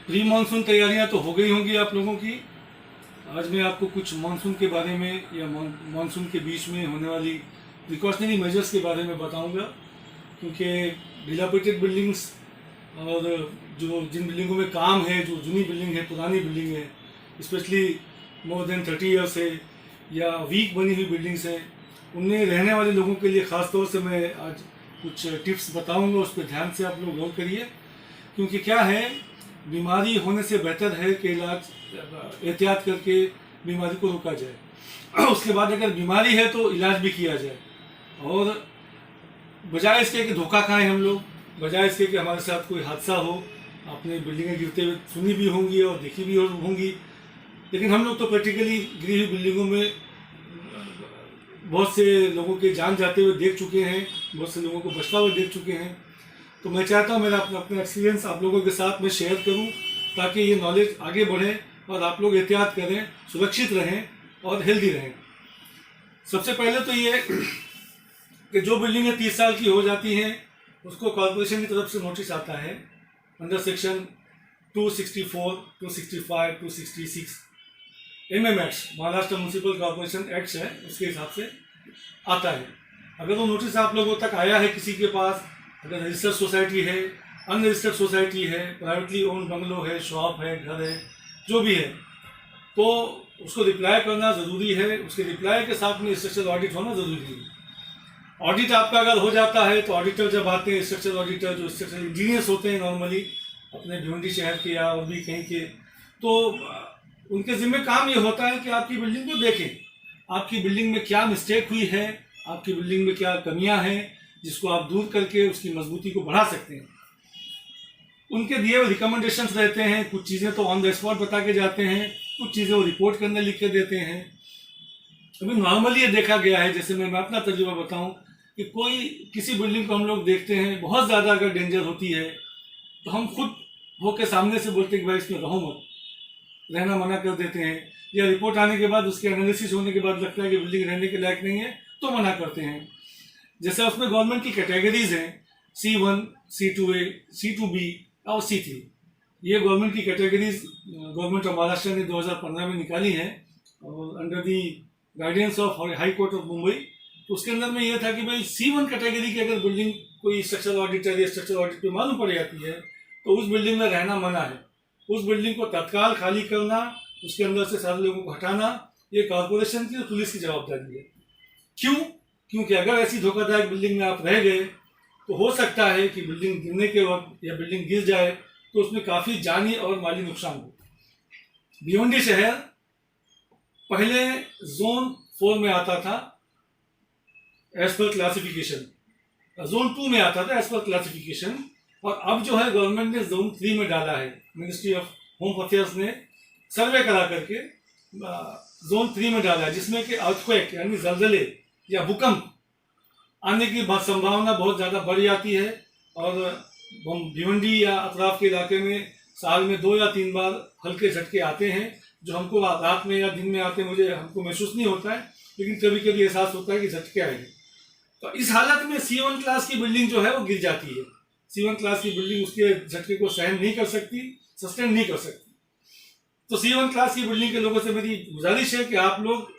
Pre monsoon तैयारियां तो हो गई होंगी आप लोगों की। आज मैं आपको कुछ मानसून के बारे में या मानसून के बीच में होने वाली प्रिकॉशनरी मेजर्स के बारे में बताऊंगा, क्योंकि डिलापिटेड बिल्डिंग्स और जो जिन बिल्डिंगों में काम है, जो जूनी बिल्डिंग है, पुरानी बिल्डिंग है, स्पेशली मोर देन 30 ईयर्स है या वीक बनी हुई बिल्डिंग्स हैं, उनमें रहने वाले लोगों के लिए ख़ास तौर से मैं आज कुछ टिप्स बताऊंगा। उस पर ध्यान से आप लोग गौर करिए, क्योंकि क्या है, बीमारी होने से बेहतर है कि इलाज एहतियात करके बीमारी को रोका जाए। उसके बाद अगर बीमारी है तो इलाज भी किया जाए, और बजाय इसके कि धोखा खाएं हम लोग, बजाय इसके कि हमारे साथ कोई हादसा हो। आपने बिल्डिंगें गिरते हुए सुनी भी होंगी और देखी भी होंगी, लेकिन हम लोग तो प्रैक्टिकली गिरी हुई बिल्डिंगों में बहुत से लोगों के जान जाते हुए देख चुके हैं, बहुत से लोगों को बचता हुए देख चुके हैं। तो मैं चाहता हूँ मेरा अपना एक्सपीरियंस आप लोगों के साथ में शेयर करूँ, ताकि ये नॉलेज आगे बढ़े और आप लोग एहतियात करें, सुरक्षित रहें और हेल्दी रहें। सबसे पहले तो ये कि जो बिल्डिंगें 30 साल की हो जाती हैं, उसको कॉर्पोरेशन की तरफ से नोटिस आता है under section 264, 265, 266 MMX, Maharashtra municipal corporation act है, उसके हिसाब से आता है। अगर वो नोटिस आप लोगों तक आया है किसी के पास, अगर रजिस्टर्ड सोसाइटी है, अनरजिस्टर्ड सोसाइटी है, प्राइवेटली ओन बंगलो है, शॉप है, घर है, जो भी है, तो उसको रिप्लाई करना ज़रूरी है। उसके रिप्लाई के साथ में स्ट्रक्चरल ऑडिट होना ज़रूरी है। ऑडिट आपका अगर हो जाता है तो ऑडिटर जब आते हैं, स्ट्रक्चरल ऑडिटर जो स्ट्रक्चरल इंजीनियर्स होते हैं नॉर्मली अपने भिवंडी शहर के या और भी कहीं के, तो उनके ज़िम्मे काम ये होता है कि आपकी बिल्डिंग को देखें, आपकी बिल्डिंग में क्या मिस्टेक हुई है, आपकी बिल्डिंग में क्या कमियां हैं जिसको आप दूर करके उसकी मजबूती को बढ़ा सकते हैं। उनके दिए हुए रिकमेंडेशंस रहते हैं, कुछ चीज़ें तो ऑन द स्पॉट बता के जाते हैं, कुछ चीज़ें वो रिपोर्ट करने लिख के देते हैं। अभी नॉर्मली ये देखा गया है, जैसे मैं अपना तजुर्बा बताऊं, कि कोई किसी बिल्डिंग को हम लोग देखते हैं बहुत ज़्यादा अगर डेंजर होती है तो हम खुद होकर सामने से बोलते हैं कि भाई इसमें रहो मत, रहना मना कर देते हैं, या रिपोर्ट आने के बाद उसके एनालिसिस होने के बाद लगता है कि बिल्डिंग रहने के लायक नहीं है तो मना करते हैं। जैसे उसमें गवर्नमेंट की कैटेगरीज हैं, C1, C2A, C2B और C3। ये गवर्नमेंट की कैटेगरीज गवर्नमेंट ऑफ महाराष्ट्र ने 2015 में निकाली है, और under the guidance of high court of Mumbai. तो उसके अंदर में ये था कि भाई C1 कैटेगरी की अगर बिल्डिंग कोई स्ट्रक्चरल ऑडिटर या स्ट्रक्चरल ऑडिट पे मालूम पड़ जाती है तो उस बिल्डिंग में रहना मना है। उस बिल्डिंग को तत्काल खाली करना, उसके अंदर से सारे लोगों को हटाना, ये कॉर्पोरेशन की और पुलिस की जवाबदारी है। क्यों? क्योंकि अगर ऐसी धोखादायक बिल्डिंग में आप रह गए तो हो सकता है कि बिल्डिंग गिरने के वक्त या बिल्डिंग गिर जाए तो उसमें काफ़ी जानी और माली नुकसान हो। भिवंडी शहर पहले जोन 4 में आता था एज पर क्लासिफिकेशन, जोन 2 में आता था एज पर क्लासिफिकेशन, और अब जो है गवर्नमेंट ने जोन 3 में डाला है। मिनिस्ट्री ऑफ होम अफेयर्स ने सर्वे करा करके जोन 3 में डाला है, जिसमें कि अर्थक्वेक यानी जलजले या भूकंप आने की संभावना बहुत ज़्यादा बढ़ जाती है। और भिवंडी या अतराफ के इलाके में साल में 2 या 3 बार हल्के झटके आते हैं, जो हमको रात में या दिन में आते मुझे हमको महसूस नहीं होता है, लेकिन कभी कभी एहसास होता है कि झटके आएंगे। तो इस हालत में C1 क्लास की बिल्डिंग जो है वो गिर जाती है। C1 क्लास की बिल्डिंग उसके झटके को सहन नहीं कर सकती, सस्टेन नहीं कर सकती। तो C1 क्लास की बिल्डिंग के लोगों से मेरी गुजारिश है कि आप लोग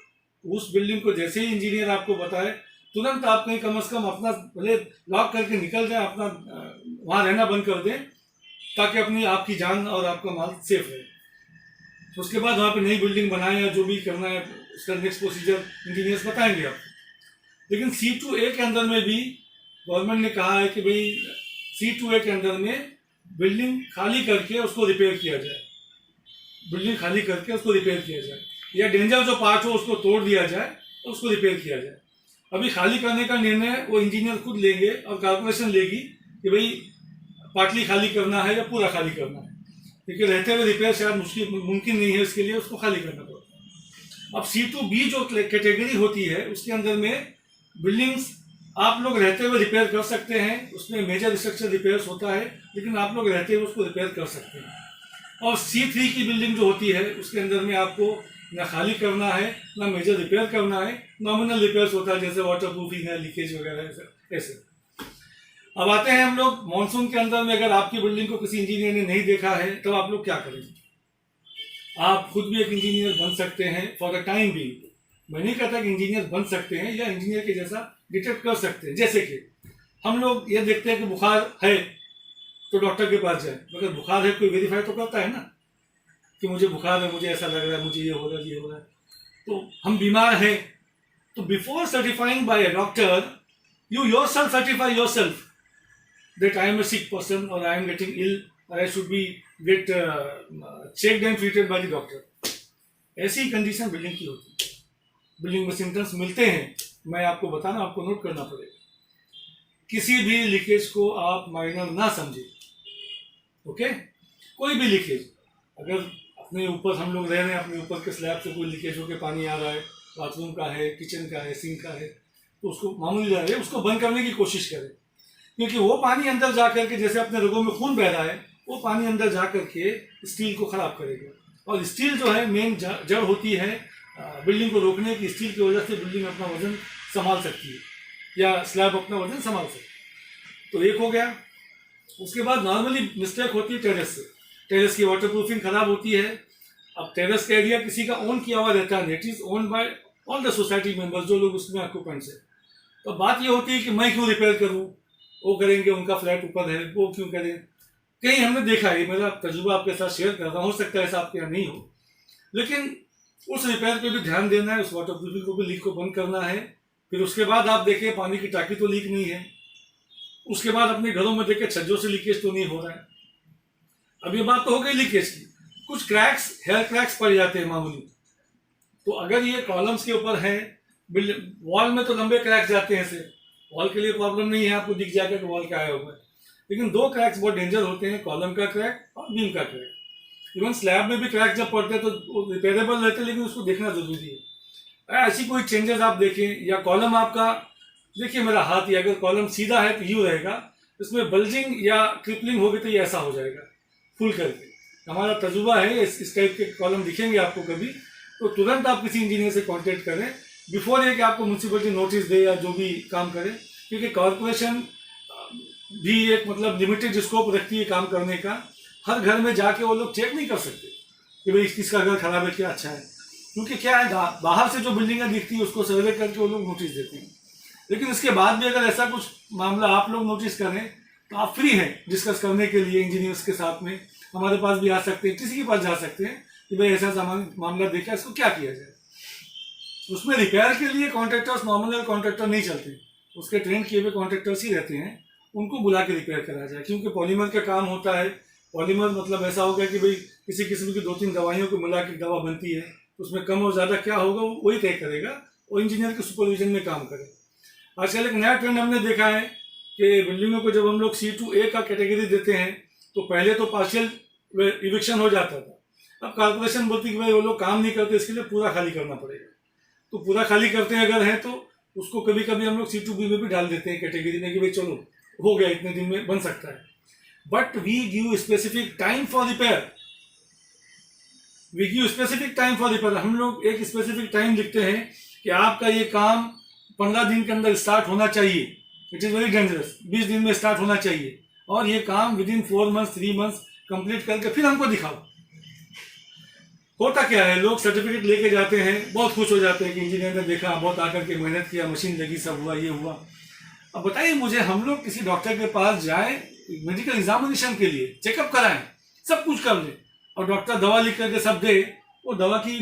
उस बिल्डिंग को जैसे ही इंजीनियर आपको बताए तुरंत आप कहीं कम से कम अपना भले लॉक करके निकल जाए, अपना वहाँ रहना बंद कर दें, ताकि अपनी आपकी जान और आपका माल सेफ रहे। तो उसके बाद वहाँ पे नई बिल्डिंग बनाएं या जो भी करना है उसका नेक्स्ट प्रोसीजर इंजीनियर्स बताएंगे आपको। लेकिन C2A के अंदर में भी गवर्नमेंट ने कहा है कि भाई C2A के अंदर में बिल्डिंग खाली करके उसको रिपेयर किया जाए, बिल्डिंग खाली करके उसको रिपेयर किया जाए, या डेंजर जो पार्ट हो उसको तोड़ दिया जाए तो उसको रिपेयर किया जाए। अभी खाली करने का निर्णय वो इंजीनियर खुद लेंगे और कॉर्पोरेशन लेगी कि भाई पार्टली खाली करना है या पूरा खाली करना है, क्योंकि रहते हुए रिपेयर शायद मुमकिन नहीं है, इसके लिए उसको खाली करना पड़ता है। अब C2B जो कैटेगरी होती है उसके अंदर में बिल्डिंग्स आप लोग रहते हुए रिपेयर कर सकते हैं, उसमें मेजर स्ट्रक्चर रिपेयर्स होता है, लेकिन आप लोग रहते हुए उसको रिपेयर कर सकते हैं। और C3 की बिल्डिंग जो होती है उसके अंदर में आपको ना खाली करना है ना मेजर रिपेयर करना है, नॉमिनल रिपेयर्स होता है, जैसे वाटर प्रूफिंग है, लीकेज वगैरह ऐसे। अब आते हैं हम लोग मानसून के अंदर में। अगर आपकी बिल्डिंग को किसी इंजीनियर ने नहीं देखा है तो आप लोग क्या करेंगे? आप खुद भी एक इंजीनियर बन सकते हैं फॉर द टाइम भी। मैं नहीं कहता कि इंजीनियर बन सकते हैं या इंजीनियर के जैसा डिटेक्ट कर सकते हैं। जैसे कि हम लोग ये देखते हैं कि बुखार है तो डॉक्टर के पास जाए, मगर बुखार है कोई वेरीफाई तो करता है ना कि मुझे बुखार है, मुझे ऐसा लग रहा है, मुझे ये हो रहा है, ये हो रहा है। तो हम बीमार हैं तो before certifying by a doctor, you yourself certify yourself that I am a sick person or I am getting ill or I should be get checked and treated by the doctor. ऐसी condition building की होती है। Building में symptoms मिलते हैं, मैं आपको बताना, आपको नोट करना पड़ेगा। किसी भी लीकेज को आप माइनर ना समझे, ओके? कोई भी लीकेज, अगर अपने ऊपर हम लोग रह रहे हैं, अपने ऊपर के स्लैब से कोई लीकेज होकर पानी आ रहा है, बाथरूम का है, किचन का है, सिंक का है, तो उसको मामूली रहे, उसको बंद करने की कोशिश करें, क्योंकि वो पानी अंदर जा करके, जैसे अपने रगों में खून बह रहा है, वो पानी अंदर जा करके स्टील को खराब करेगा। और स्टील जो है मेन जड़ होती है बिल्डिंग को रोकने की। स्टील की वजह से बिल्डिंग अपना वजन संभाल सकती है या स्लैब अपना वजन संभाल सकती है। तो एक हो गया। उसके बाद नॉर्मली मिस्टेक होती है टेरेस से। टेरेस की वाटर प्रूफिंग खराब होती है। अब टेरेस का एरिया किसी का ओन किया हुआ रहता है, it is own by all the society members, जो लोग उसमें ऑक्यूपेंट्स है। तो बात ये होती है कि मैं क्यों रिपेयर करूं, वो करेंगे, उनका फ्लैट ऊपर है, वो क्यों करें। कहीं हमने देखा है, मेरा तजुर्बा आपके साथ शेयर कर रहा हूं, हो सकता है ऐसा आपके यहाँ नहीं हो, लेकिन उस रिपेयर पे भी ध्यान देना है, उस वाटर प्रूफिंग को भी, लीक को बंद करना है। फिर उसके बाद आप देखें पानी की टाकी तो लीक नहीं है, उसके बाद अपने घरों में देखें छज्जों से लीकेज तो नहीं हो रहा है। अब ये बात तो हो गई लीकेज की। कुछ क्रैक्स, हेयर क्रैक्स पड़ जाते हैं मामूली, तो अगर ये कॉलम्स के ऊपर है, वॉल में तो लंबे क्रैक्स जाते हैं, से वॉल के लिए प्रॉब्लम नहीं है, आपको दिख जाएगा कि वॉल का आया हुआ है। लेकिन दो क्रैक्स बहुत डेंजर होते हैं, कॉलम का क्रैक और बीम का क्रैक। इवन स्लैब में भी क्रैक जब पड़ते हैं तो रिपेयरेबल रहते हैं, लेकिन उसको देखना जरूरी है। ऐसी कोई चेंजेस आप देखें, या कॉलम आपका, देखिए मेरा हाथ, या अगर कॉलम सीधा है तो यूँ रहेगा, इसमें बल्जिंग या क्रिपलिंग होगी तो ये ऐसा हो जाएगा फुल करके। हमारा तजुर्बा है, इस टाइप के कॉलम दिखेंगे आपको कभी, तो तुरंत आप किसी इंजीनियर से कांटेक्ट करें बिफोर ये कि आपको म्यूनसिपलिटी नोटिस दे या जो भी काम करे, क्योंकि कॉरपोरेशन भी एक मतलब लिमिटेड स्कोप रखती है काम करने का। हर घर में जाके वो लोग चेक नहीं कर सकते कि भाई किसका घर खराब है, क्या अच्छा है, क्योंकि क्या है, बाहर से जो बिल्डिंगें दिखती है उसको सर्वे करके वो लोग नोटिस देते हैं। लेकिन इसके बाद भी अगर ऐसा कुछ मामला आप लोग नोटिस करें तो आप फ्री हैं डिस्कस करने के लिए इंजीनियर्स के साथ में। हमारे पास भी आ सकते हैं, किसी के पास जा सकते हैं कि भाई ऐसा मामला देखा, इसको क्या किया जाए। उसमें रिपेयर के लिए कॉन्ट्रैक्टर्स, नॉर्मल कॉन्ट्रैक्टर नहीं चलते, उसके ट्रेन किए हुए कॉन्ट्रैक्टर्स ही रहते हैं, उनको बुला के रिपेयर करा जाए। क्योंकि पॉलीमर का काम होता है, पॉलीमर मतलब ऐसा होगा कि भाई किसी किस्म की 2-3 दवाइयों को मिला के दवा बनती है, उसमें कम और ज़्यादा क्या होगा वही तय करेगा, वो इंजीनियर के सुपरविजन में काम करे। आजकल एक नया ट्रेंड हमने देखा है कि बिल्डिंगों को जब हम लोग C2A का कैटेगरी देते हैं तो पहले तो पार्शियल इविक्शन हो जाता था। अब कॉर्पोरेशन बोलती है कि भाई वो लोग काम नहीं करते, इसके लिए पूरा खाली करना पड़ेगा। तो पूरा खाली करते हैं अगर है तो उसको कभी कभी हम लोग C2B में भी डाल देते हैं कैटेगरी में कि भाई चलो हो गया, इतने दिन में बन सकता है। But we give specific time for repair, we give specific time for repair. हम लोग एक स्पेसिफिक टाइम लिखते हैं कि आपका ये काम 15 दिन के अंदर स्टार्ट होना चाहिए। इट इज़ वेरी डेंजरस, 20 दिन में स्टार्ट होना चाहिए, और ये काम with in 4 months 3 months complete करके फिर हमको दिखाओ। होता क्या है, लोग सर्टिफिकेट लेके जाते हैं, बहुत खुश हो जाते हैं कि इंजीनियर ने देखा, बहुत आकर के मेहनत किया, मशीन लगी, सब हुआ, ये हुआ। अब बताइए मुझे, हम लोग किसी डॉक्टर के पास जाएं मेडिकल एग्जामिनेशन के लिए, चेकअप कराएं, सब कुछ कर लें, और डॉक्टर दवा लिख करके सब दे, वो दवा की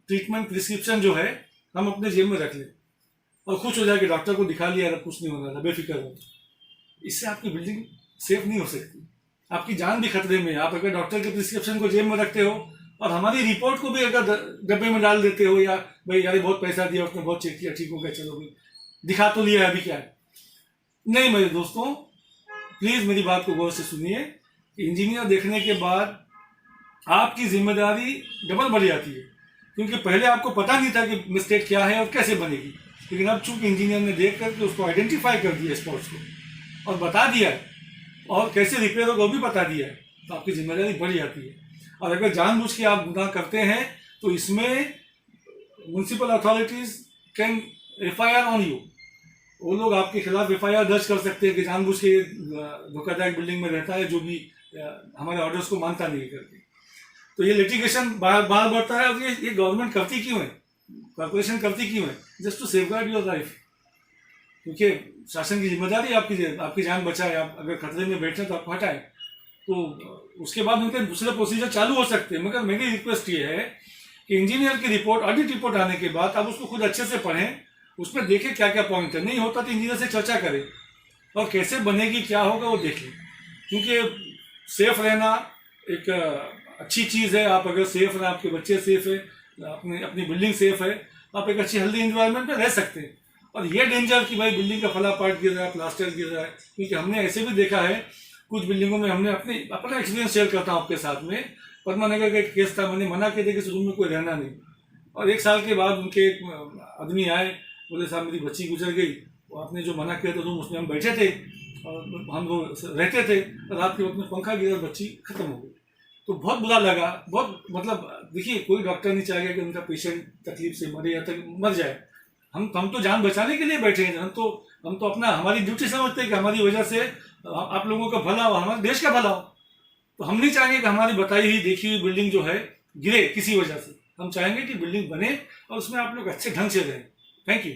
ट्रीटमेंट प्रिस्क्रिप्शन जो है हम अपने जेब में रख लें और खुश हो जाए कि डॉक्टर को दिखा लिया, कुछ नहीं होना था, बेफिक्र हो। इससे आपकी बिल्डिंग सेफ नहीं हो सकती, आपकी जान भी खतरे में। आप अगर डॉक्टर के प्रिस्क्रिप्शन को जेब में रखते हो और हमारी रिपोर्ट को भी अगर डब्बे में डाल देते हो, या भाई यार बहुत पैसा दिया, उसने बहुत चेक किया, ठीक हो गया, चलो भाई दिखा तो लिया, अभी क्या है। नहीं मेरे दोस्तों, प्लीज मेरी बात को गौर से सुनिए कि इंजीनियर देखने के बाद आपकी जिम्मेदारी डबल बढ़ जाती है, क्योंकि पहले आपको पता नहीं था कि मिस्टेक क्या है और कैसे बनेगी, लेकिन अब चूंकि इंजीनियर ने देख करके उसको आइडेंटिफाई कर दिया स्पॉट्स को और बता दिया है, और कैसे रिपेयर होगा वो भी बता दिया है, तो आपकी जिम्मेदारी बढ़ जाती है। और अगर जानबूझ के आप गुनाह करते हैं तो इसमें municipal authorities can FIR on you, वो लोग आपके खिलाफ FIR दर्ज कर सकते हैं कि जानबूझ के धोखादायक बिल्डिंग में रहता है, जो भी हमारे ऑर्डर्स को मानता नहीं करके। तो ये लिटिगेशन बार बढ़ता है। और ये गवर्नमेंट करती क्यों है, कॉर्पोरेशन करती क्यों है? Just to safeguard your life. क्योंकि शासन की जिम्मेदारी है आपकी जान बचाए। आप अगर खतरे में बैठे तो आप हटाए, तो उसके बाद उनके दूसरे प्रोसीजर चालू हो सकते हैं। मगर मेरी रिक्वेस्ट ये है कि इंजीनियर की रिपोर्ट, ऑडिट रिपोर्ट आने के बाद आप उसको खुद अच्छे से पढ़ें, उसमें देखें क्या क्या पॉइंट है। नहीं होता तो इंजीनियर से चर्चा करें और कैसे बनेगी, क्या होगा वो देखें। क्योंकि सेफ रहना एक अच्छी चीज़ है। आप अगर सेफ रहें, आपके बच्चे सेफ है, अपनी बिल्डिंग सेफ है, आप एक अच्छी हेल्दी इन्वायरमेंट में रह सकते हैं। और ये डेंजर कि भाई बिल्डिंग का फला पार्ट गिर रहा है, प्लास्टर गिर रहा है, क्योंकि हमने ऐसे भी देखा है कुछ बिल्डिंगों में। हमने अपना एक्सपीरियंस शेयर करता हूँ आपके साथ में। पद्मा नगर का एक केस था, मैंने मना किया था कि इस रूम में कोई रहना नहीं, और 1 साल के बाद उनके आदमी आए, बोले साहब मेरी बच्ची गुजर गई, वो आपने जो मना किया था रूम, उसमें हम बैठे थे और हम लोग रहते थे, रात के वक्त में पंखा गिरा, बच्ची खत्म हो गई। तो बहुत बुरा लगा। बहुत मतलब देखिए, कोई डॉक्टर नहीं चाहेगा कि उनका पेशेंट तकलीफ से मरे या तक मर जाए। हम तो जान बचाने के लिए बैठे हैं। हम तो अपना हमारी ड्यूटी समझते हैं कि हमारी वजह से आप लोगों का भला हो, हमारे देश का भला हो। तो हम नहीं चाहेंगे कि हमारी बताई हुई देखी हुई बिल्डिंग जो है गिरे किसी वजह से। हम चाहेंगे कि बिल्डिंग बने और उसमें आप लोग अच्छे ढंग से रहें। Thank you.